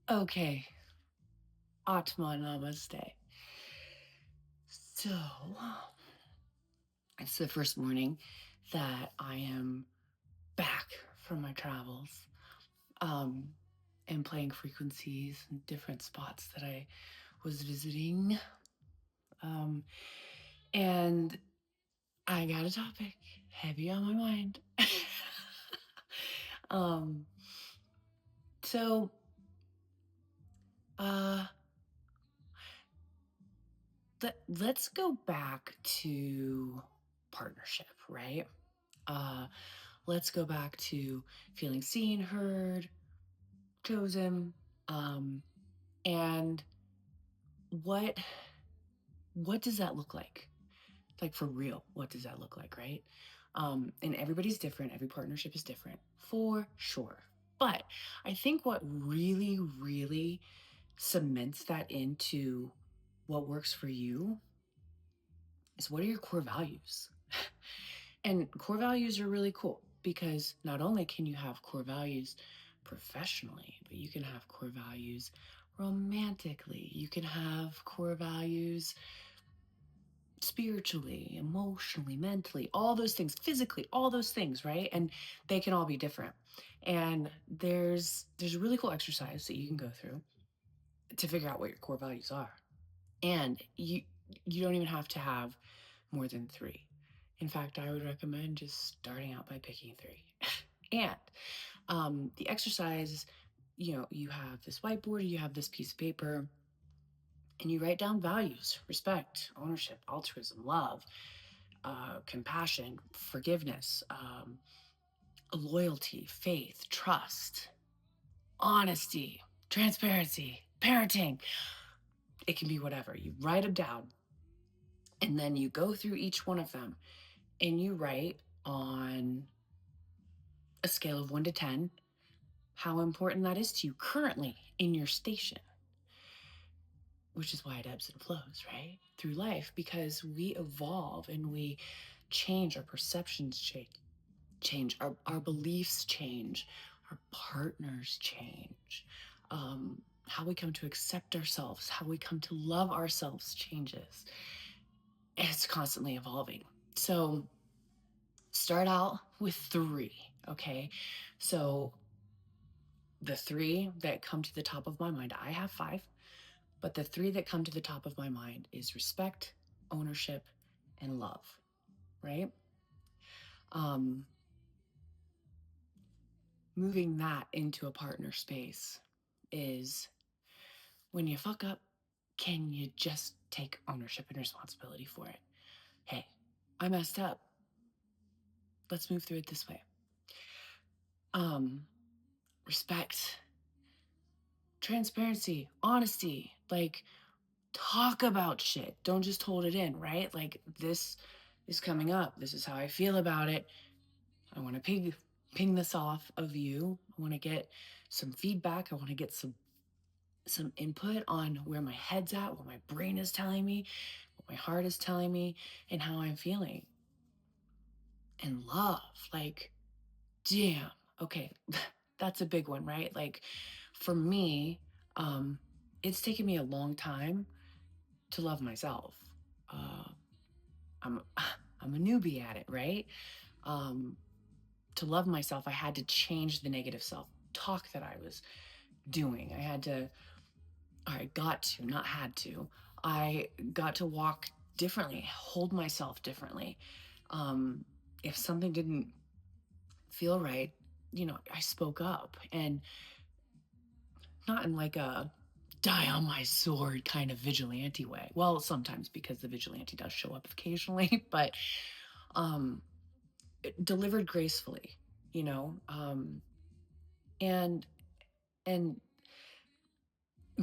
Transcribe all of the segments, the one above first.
Okay, Atma Namaste. So, it's the first morning that I am back from my travels, um, and playing frequencies in different spots that I was visiting. Um, and I got a topic heavy on my mind. um, so, uh, let's go back to partnership, right? Uh, let's go back to feeling seen, heard, chosen, um, and what what does that look like? Like for real, what does that look like, right? And everybody's different. Every partnership is different, for sure. But I think what really, really cements that into what works for you is what are your core values? And core values are really cool because not only can you have core values professionally, but you can have core values romantically. You can have core values spiritually, emotionally, mentally, all those things, physically, all those things, right? And they can all be different. And there's a really cool exercise that you can go through to figure out what your core values are. And you don't even have to have more than 3. In fact, I would recommend just starting out by picking 3. And the exercise, you have this whiteboard, you have this piece of paper, and you write down values: respect, ownership, altruism, love, compassion, forgiveness, loyalty, faith, trust, honesty, transparency, parenting. It can be whatever. You write them down, and then you go through each one of them and you write on a scale of 1 to 10 how important that is to you currently in your station, which is why it ebbs and flows, right? Through life, because we evolve and we change, our perceptions change, our beliefs change, our partners change. How we come to accept ourselves, how we come to love ourselves changes. It's constantly evolving. So start out with 3, okay? So the 3 that come to the top of my mind, I have 5, but the 3 that come to the top of my mind is respect, ownership, and love, right? Um, moving that into a partner space is when you fuck up, can you just take ownership and responsibility for it? Hey, I messed up. Let's move through it this way. Um, respect, transparency, honesty, like talk about shit. Don't just hold it in, right? Like this is coming up. This is how I feel about it. I want to ping this off of you. I want to get some feedback. I want to get some input on where my head's at, what my brain is telling me, what my heart is telling me, and how I'm feeling. And love, like, damn, okay, that's a big one, right? Like, for me, um, it's taken me a long time to love myself. Uh, I'm I'm a newbie at it, right? Um, to love myself, I had to change the negative self talk that I was doing. I got to, not had to. I got to walk differently, hold myself differently. Um, if something didn't feel right, I spoke up, and not in like a die on my sword kind of vigilante way. Well, sometimes because the vigilante does show up occasionally, but um, delivered gracefully, you know, and and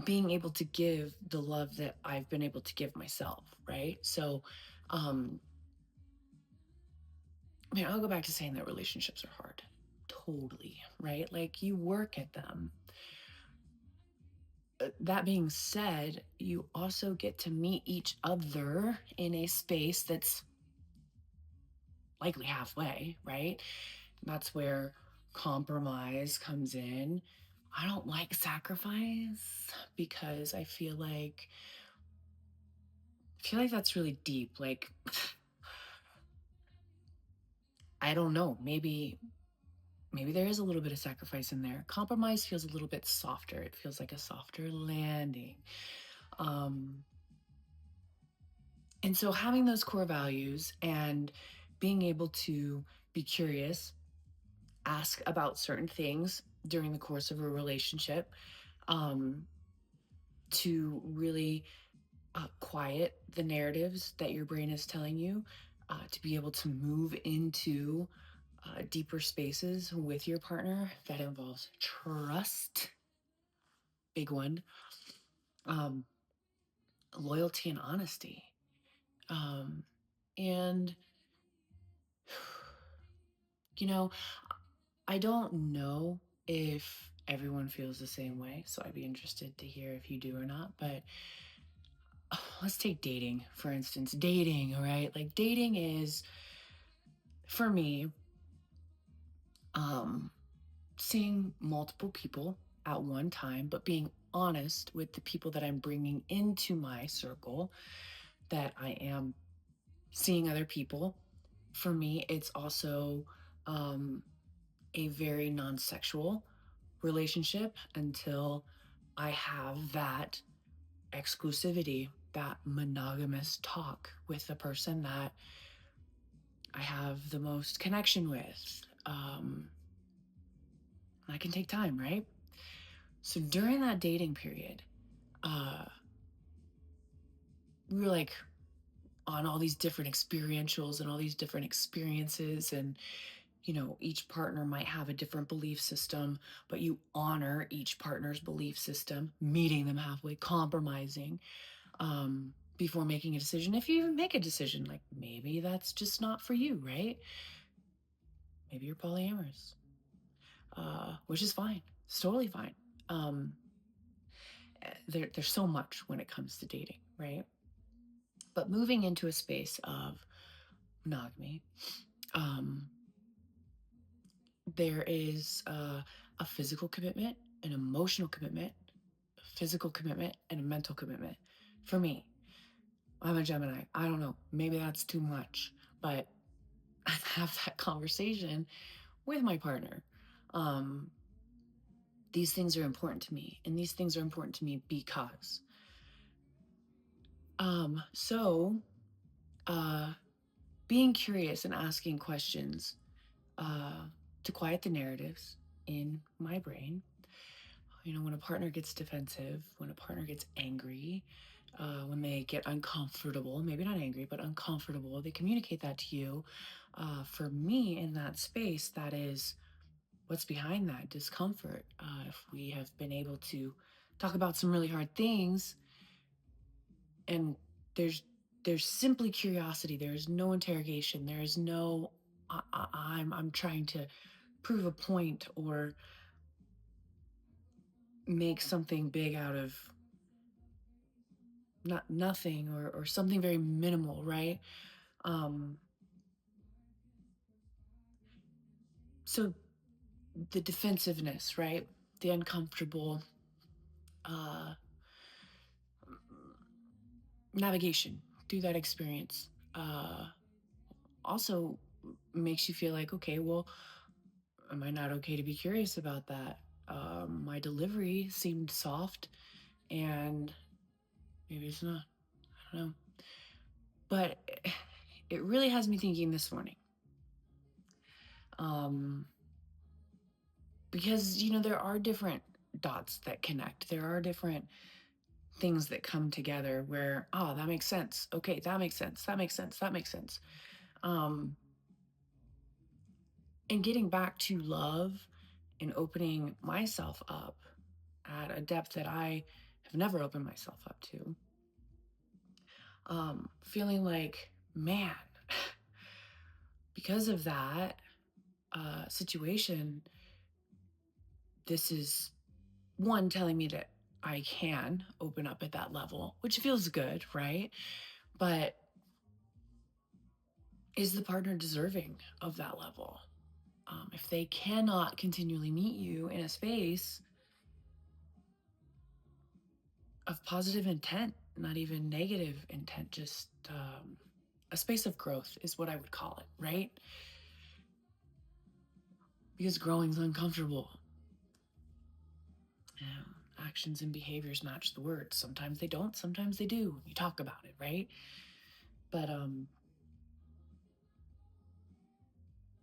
being able to give the love that I've been able to give myself, right? So, um, I'll go back to saying that relationships are hard. Totally, right? Like you work at them. That being said, you also get to meet each other in a space that's likely halfway, right? That's where compromise comes in. I don't like sacrifice because I feel like that's really deep. Like I don't know, maybe there is a little bit of sacrifice in there. Compromise feels a little bit softer. It feels like a softer landing. Um and so having those core values and being able to be curious, ask about certain things during the course of a relationship, um to really quiet the narratives that your brain is telling you, to be able to move into deeper spaces with your partner that involves trust, big one, um, loyalty, and honesty. Um, and, you know, I don't know if everyone feels the same way, so I'd be interested to hear if you do or not. But let's take dating, for instance. Dating, all right? Like, dating is, for me, um, seeing multiple people at one time, but being honest with the people that I'm bringing into my circle, that I am seeing other people. For me, it's also um, a very non sexual relationship until I have that exclusivity, that monogamous talk with the person that I have the most connection with. That can take time, right? So during that dating period, uh, we were like on all these different experientials and all these different experiences. And, each partner might have a different belief system, but you honor each partner's belief system, meeting them halfway, compromising before making a decision. If you even make a decision, like maybe that's just not for you, right? Maybe you're polyamorous, which is fine. It's totally fine. Um, there's so much when it comes to dating, right? But moving into a space of monogamy, um, there is a physical commitment, an emotional commitment, a physical commitment, and a mental commitment. For me, I'm a Gemini. I don't know. Maybe that's too much, but I have that conversation with my partner. Um, these things are important to me, and these things are important to me because. So, uh, being curious and asking questions uh, to quiet the narratives in my brain. When a partner gets defensive, when a partner gets angry, when they get uncomfortable, maybe not angry, but uncomfortable, they communicate that to you. For me, in that space, that is what's behind that discomfort. If we have been able to talk about some really hard things, and there's simply curiosity, there's no interrogation, there's no I'm trying to prove a point or make something big out of nothing, or something very minimal, right? Um, so the defensiveness, right? The uncomfortable uh, navigation through that experience also makes you feel like, okay, well, am I not okay to be curious about that? My delivery seemed soft, and maybe it's not. I don't know. But it really has me thinking this morning. Um, because, there are different dots that connect. There are different things that come together where, oh, that makes sense. Okay, that makes sense. That makes sense. That makes sense. Um, and getting back to love and opening myself up at a depth that I have never opened myself up to. Feeling like, man, because of that situation, this is one telling me that I can open up at that level, which feels good, right? But is the partner deserving of that level? If they cannot continually meet you in a space, of positive intent, not even negative intent, just a space of growth is what I would call it, right? Because growing's uncomfortable. Yeah, actions and behaviors match the words. Sometimes they don't, sometimes they do. You talk about it, right? But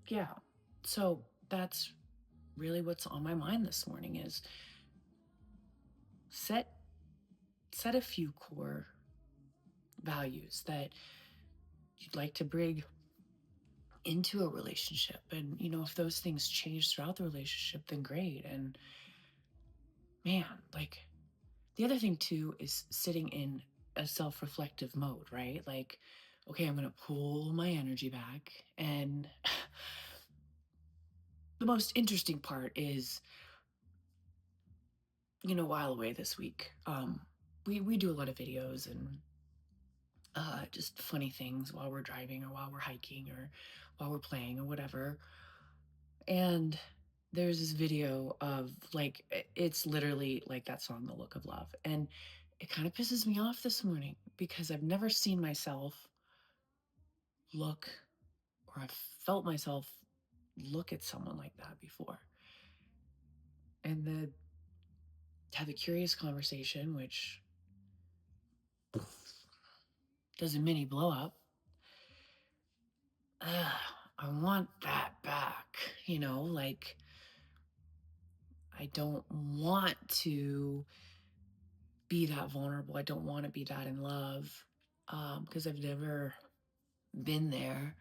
yeah. So that's really what's on my mind this morning is set set a few core values that you'd like to bring into a relationship. And if those things change throughout the relationship, then great. And man, like, the other thing too is sitting in a self-reflective mode, right? Like, okay, I'm gonna pull my energy back. And the most interesting part is, while away this week, we do a lot of videos and just funny things while we're driving or while we're hiking or while we're playing or whatever. And there's this video of, like, it's literally like that song, The Look of Love. And it kind of pisses me off this morning because I've never seen myself look, or I've felt myself look at someone like that before. And then have a curious conversation, which does a mini blow up. I want that back, like, I don't want to be that vulnerable. I don't want to be that in love, because I've never been there.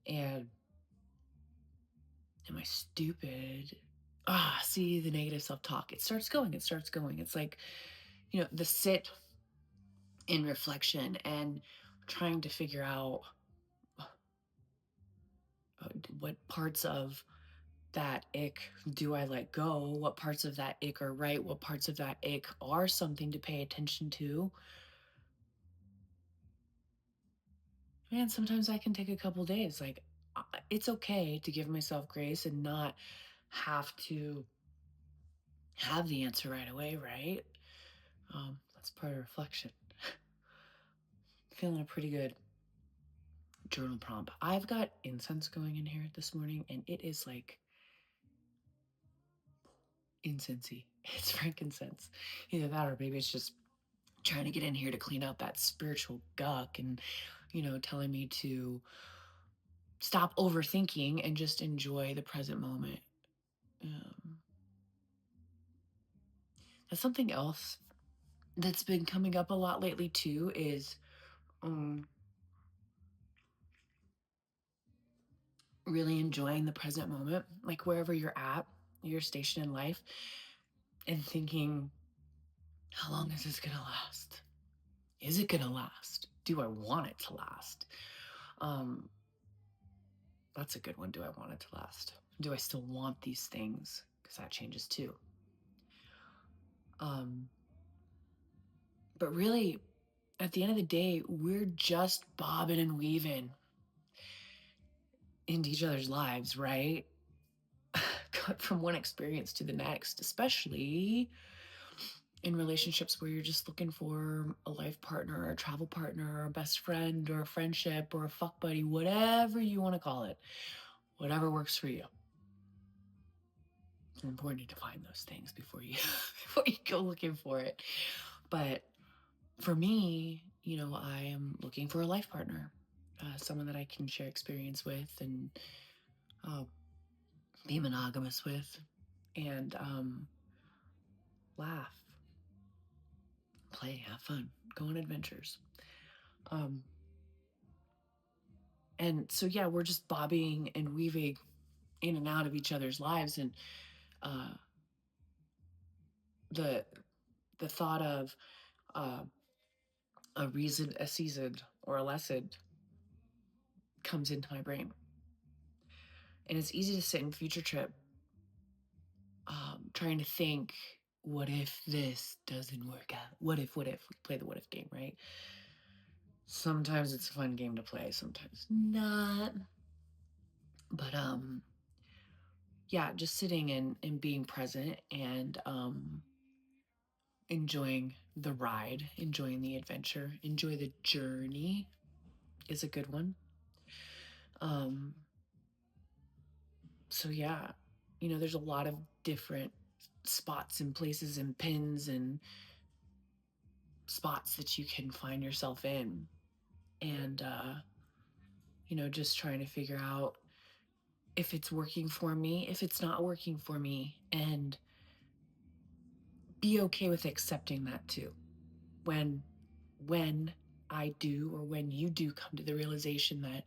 And am I stupid? See the negative self-talk. It starts going. It starts going. It's like, the sit in reflection and trying to figure out what parts of that ick do I let go? What parts of that ick are right? What parts of that ick are something to pay attention to? Man, sometimes I can take a couple days. Like, it's okay to give myself grace and not have to have the answer right away, right? That's part of reflection. Feeling a pretty good journal prompt. I've got incense going in here this morning, and it is like incensey. It's frankincense. Either that or maybe it's just trying to get in here to clean out that spiritual guck and, telling me to stop overthinking and just enjoy the present moment. Um, that's something else that's been coming up a lot lately too is um, really enjoying the present moment, like wherever you're at, your station in life, and thinking, how long is this gonna last? Is it gonna last? Do I want it to last? Um, that's a good one. Do I want it to last? Do I still want these things? Because that changes too. Um, but really, at the end of the day, we're just bobbing and weaving into each other's lives, right? From one experience to the next, especially in relationships where you're just looking for a life partner or a travel partner or a best friend or a friendship or a fuck buddy, whatever you want to call it, whatever works for you. It's important to find those things before you before you go looking for it. But for me, I am looking for a life partner, someone that I can share experience with and uh, be monogamous with, and laugh, play, have fun, go on adventures. Um, and so yeah, we're just bobbing and weaving in and out of each other's lives, and uh, the the thought of uh, a reason, a season, or a lesson comes into my brain, and it's easy to sit in future trip, trying to think, what if this doesn't work out? What if we play the what if game, right? Sometimes it's a fun game to play, sometimes not. But yeah, just sitting and being present and enjoying the ride, enjoying the adventure, enjoy the journey is a good one. Um, so yeah, there's a lot of different spots and places and pins and spots that you can find yourself in. And just trying to figure out if it's working for me, if it's not working for me, and be okay with accepting that too. When when I do or when you do come to the realization that,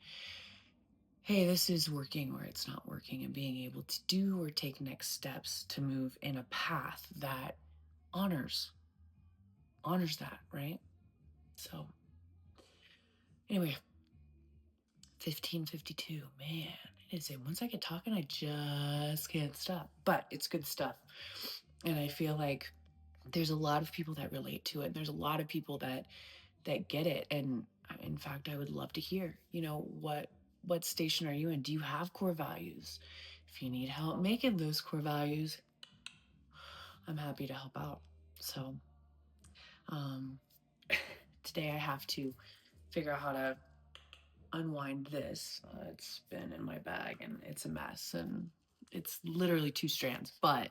hey, this is working or it's not working, and being able to do or take next steps to move in a path that honors that, right? So anyway, 15:52, man, it is. Once I get talking, I just can't stop. But it's good stuff. And I feel like there's a lot of people that relate to it. There's a lot of people that get it. And in fact, I would love to hear, what station are you in? Do you have core values? If you need help making those core values, I'm happy to help out. So, um, today I have to figure out how to unwind this. It's been in my bag and it's a mess, and it's literally 2 strands, but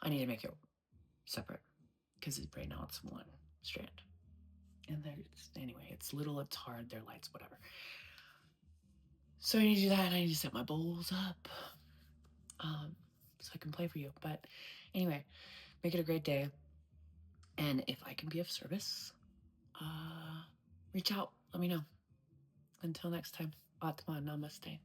I need to make it separate because right now it's 1 strand. And anyway, it's little, it's hard, they're lights, whatever. So I need to do that, and I need to set my bowls up, so I can play for you. But anyway, make it a great day. And if I can be of service, reach out, let me know. Until next time, Atma Namaste.